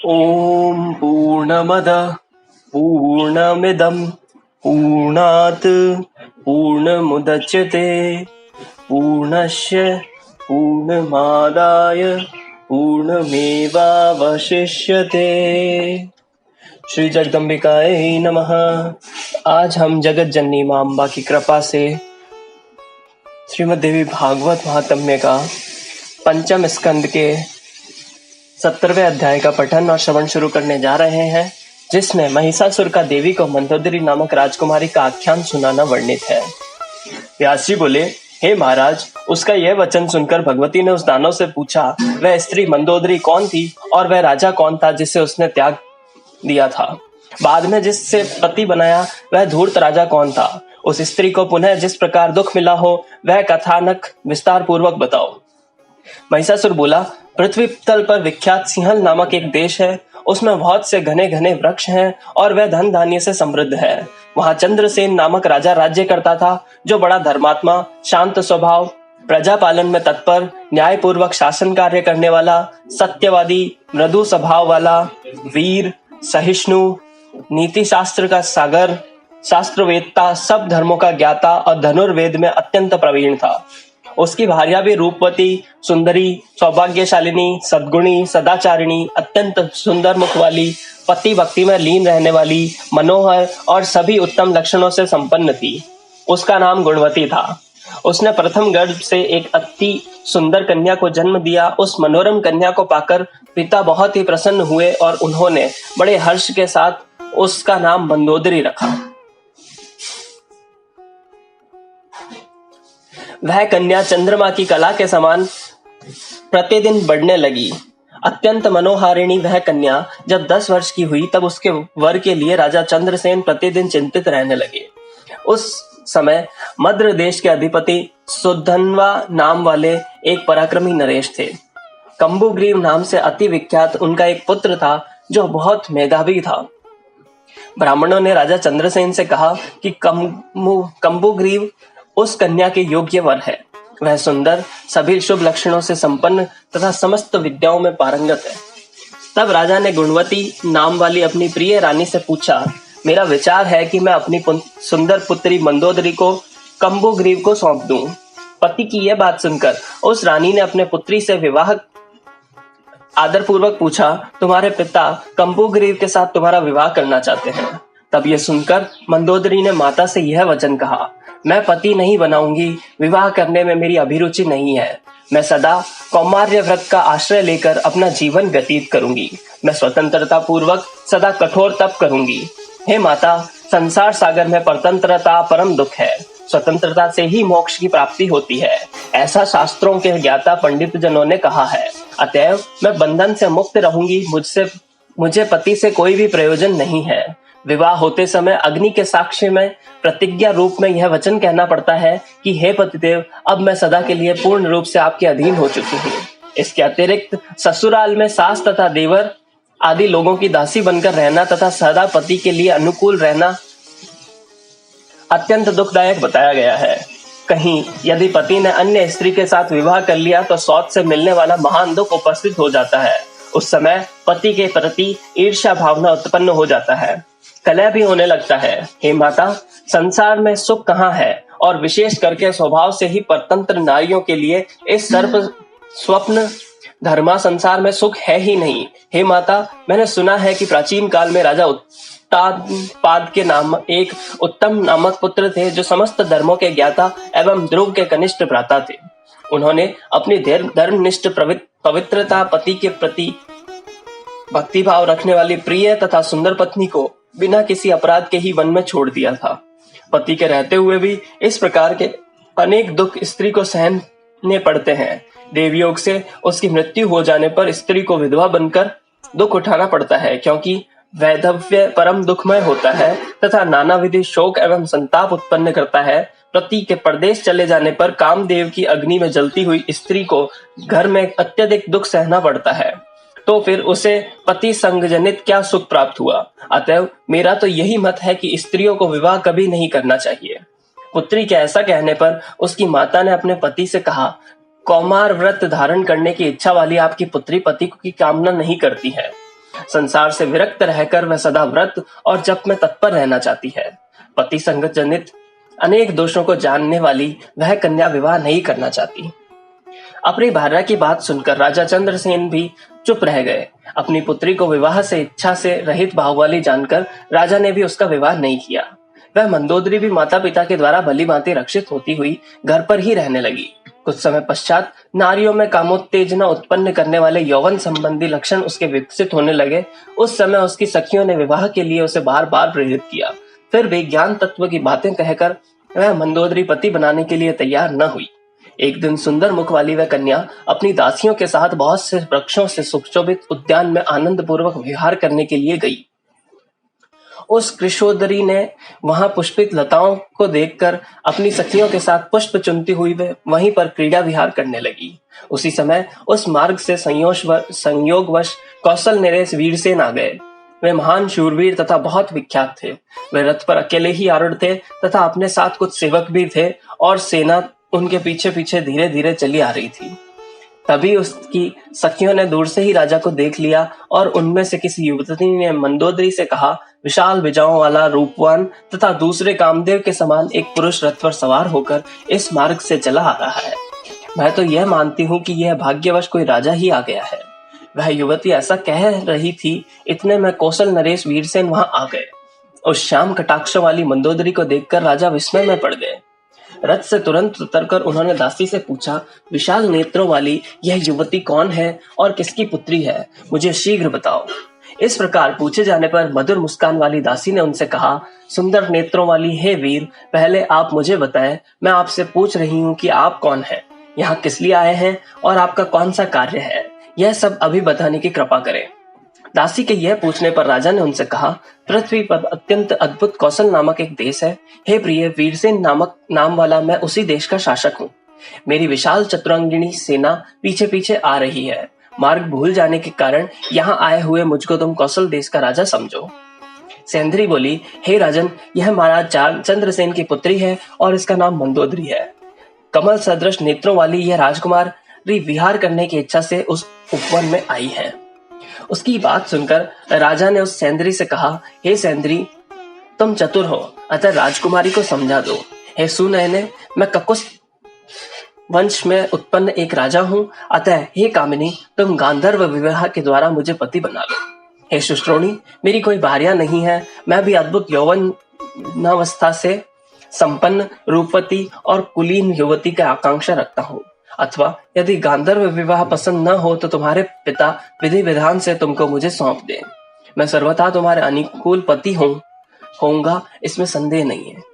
ॐ पूर्णमदः पूर्णमिदं पूर्णात् पूर्णमुदच्यते पूर्णस्य पूर्णमादाय पूर्णमेवावशिष्यते। श्री जगदम्बिकायै नमः। आज हम जगत जननी मां अम्बा की कृपा से श्रीमद् देवी भागवत महात्म्य का पंचम स्कंद के 17वें अध्याय का पठन और श्रवण शुरू करने जा रहे हैं, जिसमें महिषासुर का देवी को मंदोदरी नामक राजकुमारी का आख्यान सुनाना वर्णित है। व्यास जी बोले, हे महाराज, उसका यह वचन सुनकर भगवती ने उस दानव से पूछा, वह स्त्री मंदोदरी कौन थी और वह राजा कौन था जिसे उसने त्याग दिया था? बाद में जिससे पति बनाया वह धूर्त राजा कौन था? उस स्त्री को पुनः जिस प्रकार दुख मिला हो वह कथानक विस्तार पूर्वक बताओ। महिषासुर बोला, पृथ्वी तल पर विख्यात सिंहल नामक एक देश है। उसमें बहुत से घने घने वृक्ष हैं और वह धन धान्य से समृद्ध है। वहां चंद्रसेन नामक राजा राज्य करता था, जो बड़ा धर्मात्मा, शांत स्वभाव, प्रजा पालन में तत्पर, न्याय पूर्वक शासन कार्य करने वाला, सत्यवादी, मृदु स्वभाव वाला, वीर, सहिष्णु, नीति शास्त्र का सागर, शास्त्रवेत्ता, सब धर्मों का ज्ञाता और धनुर्वेद में अत्यंत प्रवीण था। उसकी भार्या भी रूपवती, सुंदरी, सौभाग्यशालिनी, सद्गुणी, सदाचारिणी, अत्यंत सुंदर मुख वाली, पति भक्ति में लीन रहने वाली, मनोहर और सभी उत्तम लक्षणों से संपन्न थी। उसका नाम गुणवती था। उसने प्रथम गर्भ से एक अति सुंदर कन्या को जन्म दिया। उस मनोरम कन्या को पाकर पिता बहुत ही प्रसन्न हुए और उन्होंने बड़े हर्ष के साथ उसका नाम मंदोदरी रखा। वह कन्या चंद्रमा की कला के समान प्रतिदिन बढ़ने लगी। अत्यंत मनोहारिणी वह कन्या जब 10 वर्ष की हुई तब उसके वर के लिए राजा चंद्रसेन प्रतिदिन चिंतित रहने लगे। उस समय मद्र देश के अधिपति सुधन्वा नाम वाले एक पराक्रमी नरेश थे। कंबुग्रीव नाम से अति विख्यात उनका एक पुत्र था, जो बहुत मेधावी था। ब्राह्मणों ने राजा चंद्रसेन से कहा कि कंबुग्रीव उस कन्या के योग्य वर है। वह सुंदर, सभी शुभ लक्षणों से संपन्न तथा समस्त विद्याओं में पारंगत है। तब राजा ने गुणवती नाम वाली अपनी प्रिय रानी से पूछा, मेरा विचार है कि मैं अपनी सुंदर पुत्री मंदोदरी को कंबुग्रीव को सौंप दूं। पति की यह बात सुनकर उस रानी ने अपने पुत्री से विवाह आदरपूर्वक पूछा, तुम्हारे पिता कंबुग्रीव के साथ तुम्हारा विवाह करना चाहते हैं। तब यह सुनकर मंदोदरी ने माता से यह वचन कहा, मैं पति नहीं बनाऊंगी, विवाह करने में मेरी अभिरुचि नहीं है। मैं सदा कौमार्य व्रत का आश्रय लेकर अपना जीवन व्यतीत करूंगी। मैं स्वतंत्रता पूर्वक सदा कठोर तप करूंगी। हे माता, संसार सागर में परतंत्रता परम दुख है। स्वतंत्रता से ही मोक्ष की प्राप्ति होती है, ऐसा शास्त्रों के ज्ञाता पंडित जनों ने कहा है। अतएव मैं बंधन से मुक्त रहूंगी। मुझे पति से कोई भी प्रयोजन नहीं है। विवाह होते समय अग्नि के साक्ष्य में प्रतिज्ञा रूप में यह वचन कहना पड़ता है कि हे पतिदेव, अब मैं सदा के लिए पूर्ण रूप से आपके अधीन हो चुकी हूँ। इसके अतिरिक्त ससुराल में सास तथा देवर आदि लोगों की दासी बनकर रहना तथा सदा पति के लिए अनुकूल रहना अत्यंत दुखदायक बताया गया है। कहीं यदि पति ने अन्य स्त्री के साथ विवाह कर लिया तो सौत से मिलने वाला महान दुख उपस्थित हो जाता है। उस समय पति के प्रति ईर्ष्या भावना उत्पन्न हो जाता है, कलह भी होने लगता है। हे माता, संसार में सुख कहाँ है? और विशेष करके स्वभाव से ही परतंत्र नारियों के लिए इस सर्प स्वप्न धर्मा संसार में सुख है ही नहीं। हे माता, मैंने सुना है कि प्राचीन काल में राजा उत्तानपाद के नाम एक उत्तम नामक पुत्र थे, जो समस्त धर्मों के ज्ञाता एवं ध्रुव के कनिष्ठ भ्राता थे। उन्होंने अपनी धर्मनिष्ठ पवित्रता, पति के प्रति भक्तिभाव रखने वाली प्रिय तथा सुंदर पत्नी को बिना किसी अपराध के ही वन में छोड़ दिया था। पति के रहते हुए भी इस प्रकार के अनेक दुख स्त्री को सहने पड़ते हैं। देवयोग से उसकी मृत्यु हो जाने पर स्त्री को विधवा बनकर दुख उठाना पड़ता है, क्योंकि वैधव्य परम दुखमय होता है तथा नानाविधि शोक एवं संताप उत्पन्न करता है। पति के परदेश चले जाने पर कामदेव की अग्नि में जलती हुई स्त्री को घर में अत्यधिक दुख सहना पड़ता है, तो फिर उसे पति संग जनित क्या सुख प्राप्त हुआ। अतएव मेरा तो यही मत है कि स्त्रियों को विवाह कभी नहीं करना चाहिए। पुत्री के ऐसा कहने पर उसकी माता ने अपने पति से कहा, कौमार व्रत धारण करने की इच्छा वाली आपकी पुत्री पति की कामना नहीं करती है। संसार से विरक्त रहकर वह सदा व्रत और जप में तत्पर रहना चाहती है। पति संगत जनित अनेक दोषों को जानने वाली वह कन्या विवाह नहीं करना चाहती। अपनी भार्या की बात सुनकर राजा चंद्रसेन भी चुप रह गए। अपनी पुत्री को विवाह से इच्छा से रहित भाव वाली जानकर राजा ने भी उसका विवाह नहीं किया। वह मंदोदरी भी माता पिता के द्वारा भली भांति रक्षित होती हुई घर पर ही रहने लगी। कुछ समय पश्चात नारियों में कामोत्तेजना उत्पन्न करने वाले यौवन संबंधी लक्षण उसके विकसित होने लगे। उस समय उसकी सखियों ने विवाह के लिए उसे बार बार प्रेरित किया। फिर भी ज्ञान तत्व की बातें कहकर वह मंदोदरी पति बनाने के लिए तैयार न हुई। एक दिन सुंदर मुख वाली वह कन्या अपनी दासियों के साथ बहुत से वृक्षों से सुशोभित उद्यान में आनंद पूर्वक विहार करने के लिए गई। उस कृशोदरी ने वहां पुष्पित लताओं को देखकर अपनी सखियों के साथ पुष्प चुनती हुई वहीं पर क्रीड़ा विहार करने लगी। उसी समय उस मार्ग से संयोगवश कौशल नरेश वीरसेन आ गए। वे महान शूरवीर तथा बहुत विख्यात थे। वे रथ पर अकेले ही आरूढ़ थे तथा अपने साथ कुछ सेवक भी थे और सेना उनके पीछे पीछे धीरे धीरे चली आ रही थी। तभी उसकी सखियों ने दूर से ही राजा को देख लिया और उनमें से किसी युवती ने मंदोदरी से कहा, विशाल भुजाओं वाला रूपवान तथा दूसरे कामदेव के समान एक पुरुष रथ पर सवार होकर इस मार्ग से चला आ रहा है। मैं तो यह मानती हूँ कि यह भाग्यवश कोई राजा ही आ गया है। वह युवती ऐसा कह रही थी, इतने में कौशल नरेश वीरसेन वहां आ गए। उस श्याम कटाक्ष वाली मंदोदरी को देखकर राजा विस्मय में पड़ गए। रथ से तुरंत उतरकर उन्होंने दासी से पूछा, विशाल नेत्रों वाली यह युवती कौन है और किसकी पुत्री है? मुझे शीघ्र बताओ। इस प्रकार पूछे जाने पर मधुर मुस्कान वाली दासी ने उनसे कहा, सुंदर नेत्रों वाली हे वीर, पहले आप मुझे बताएं, मैं आपसे पूछ रही हूँ कि आप कौन हैं, यहाँ किस लिए आए हैं और आपका कौन सा कार्य है, यह सब अभी बताने की कृपा करें। दासी के यह पूछने पर राजा ने उनसे कहा, पृथ्वी पर अत्यंत अद्भुत कौशल नामक एक देश है। हे प्रिय, वीरसेन नामक नाम वाला मैं उसी देश का शासक हूँ। मेरी विशाल चतुरंगिणी सेना पीछे पीछे आ रही है। मार्ग भूल जाने के कारण यहाँ आए हुए मुझको तुम कौशल देश का राजा समझो। सेंधरी बोली, हे राजन, यह महाराज चंद्रसेन की पुत्री है और इसका नाम मंदोदरी है। कमल सदृश नेत्रों वाली यह राजकुमारी विहार करने की इच्छा से उस उपवन में आई है। उसकी बात सुनकर राजा ने उस सेंधरी से कहा, हे सेंधरी, तुम चतुर हो, अतः राजकुमारी को समझा दो। हे सुनयने, मैं ककुस वंश में उत्पन्न एक राजा हूँ, अतः हे कामिनी, तुम गांधर्व विवाह के द्वारा मुझे पति बना लो। हे शुश्रोणी, मेरी कोई भार्या नहीं है। मैं भी अद्भुत यौवनावस्था से संपन्न रूपवती और कुलीन युवती का आकांक्षा रखता हूँ। अथवा यदि गांधर्व विवाह पसंद न हो तो तुम्हारे पिता विधि विधान से तुमको मुझे सौंप दे। मैं सर्वथा तुम्हारे अनुकूल पति होऊंगा, इसमें संदेह नहीं है।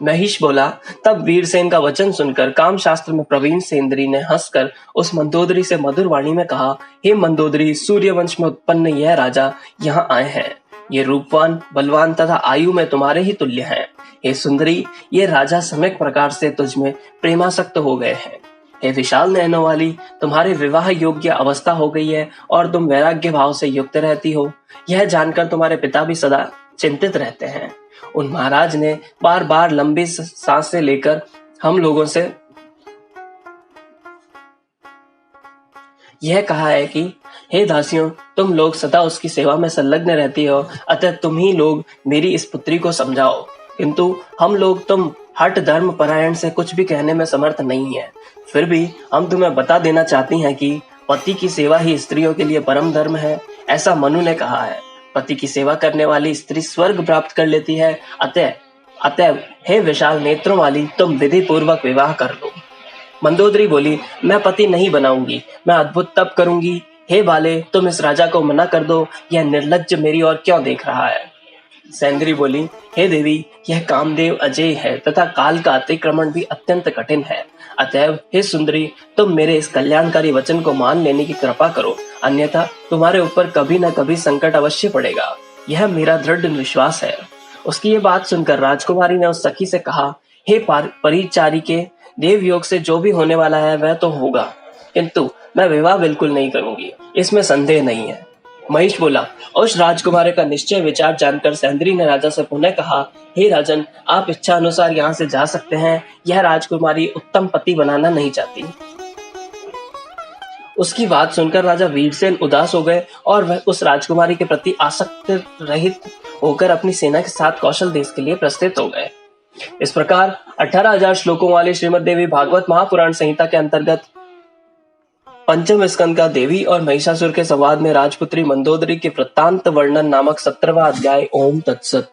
महिष बोला। तब वीरसेन का वचन सुनकर काम शास्त्र में प्रवीण सेंद्री ने हंसकर उस मंदोदरी से मधुर वाणी में कहा, हे मंदोदरी, सूर्यवंश में उत्पन्न यह राजा यहाँ आए हैं। ये रूपवान, बलवान तथा आयु में तुम्हारे ही तुल्य हैं। हे सुंदरी, ये राजा सम्यक प्रकार से तुझमें प्रेमासक्त हो गए हैं। हे विशाल नयनों वाली, तुम्हारे विवाह योग्य अवस्था हो गई है और तुम वैराग्य भाव से युक्त रहती हो। यह जानकर तुम्हारे पिता भी सदा चिंतित रहते हैं। उन महाराज ने बार बार लंबी सांसें लेकर हम लोगों से यह कहा है कि हे दासियों, तुम लोग सदा उसकी सेवा में संलग्न रहती हो, अतः तुम ही लोग मेरी इस पुत्री को समझाओ। किंतु हम लोग तुम हठ धर्म परायण से कुछ भी कहने में समर्थ नहीं है। फिर भी हम तुम्हें बता देना चाहती हैं कि पति की सेवा ही स्त्रियों के लिए परम धर्म है। ऐसा मनु ने कहा है। पति की सेवा करने वाली स्त्री स्वर्ग प्राप्त कर लेती है। अतः हे विशाल नेत्रों वाली, तुम विधि पूर्वक विवाह कर लो। मंदोदरी बोली, मैं पति नहीं बनाऊंगी, मैं अद्भुत तप करूंगी। हे बाले, तुम इस राजा को मना कर दो, यह निर्लज्ज मेरी ओर क्यों देख रहा है। सेंधरी बोली, हे देवी, यह कामदेव अजय है तथा काल का अतिक्रमण भी अत्यंत कठिन है। अतएव हे सुंदरी, तुम मेरे इस कल्याणकारी वचन को मान लेने की कृपा करो, अन्यथा तुम्हारे ऊपर कभी न कभी संकट अवश्य पड़ेगा। यह मेरा दृढ़ विश्वास है। उसकी ये बात सुनकर राजकुमारी ने उस सखी से कहा, हे परिचारी के, देव योग से जो भी होने वाला है वह तो होगा, किंतु मैं विवाह बिल्कुल नहीं करूंगी, इसमें संदेह नहीं है। महिष बोला। उस राजकुमारी का निश्चय विचार जानकर सेंधरी ने राजा से पुनः कहा, हे राजन, आप इच्छा अनुसार यहाँ से जा सकते हैं। यह राजकुमारी उत्तम पति बनाना नहीं चाहती। उसकी बात सुनकर राजा वीरसेन उदास हो गए और वह उस राजकुमारी के प्रति आसक्त रहित होकर अपनी सेना के साथ कौशल देश के लिए प्रस्थित हो गए। इस प्रकार 18,000 श्लोकों वाले श्रीमद् देवी भागवत महापुराण संहिता के अंतर्गत पंचम स्कंद का देवी और महिषासुर के संवाद में राजपुत्री मंदोदरी के वृत्तांत वर्णन नामक 17वां अध्याय ओम तत्सत।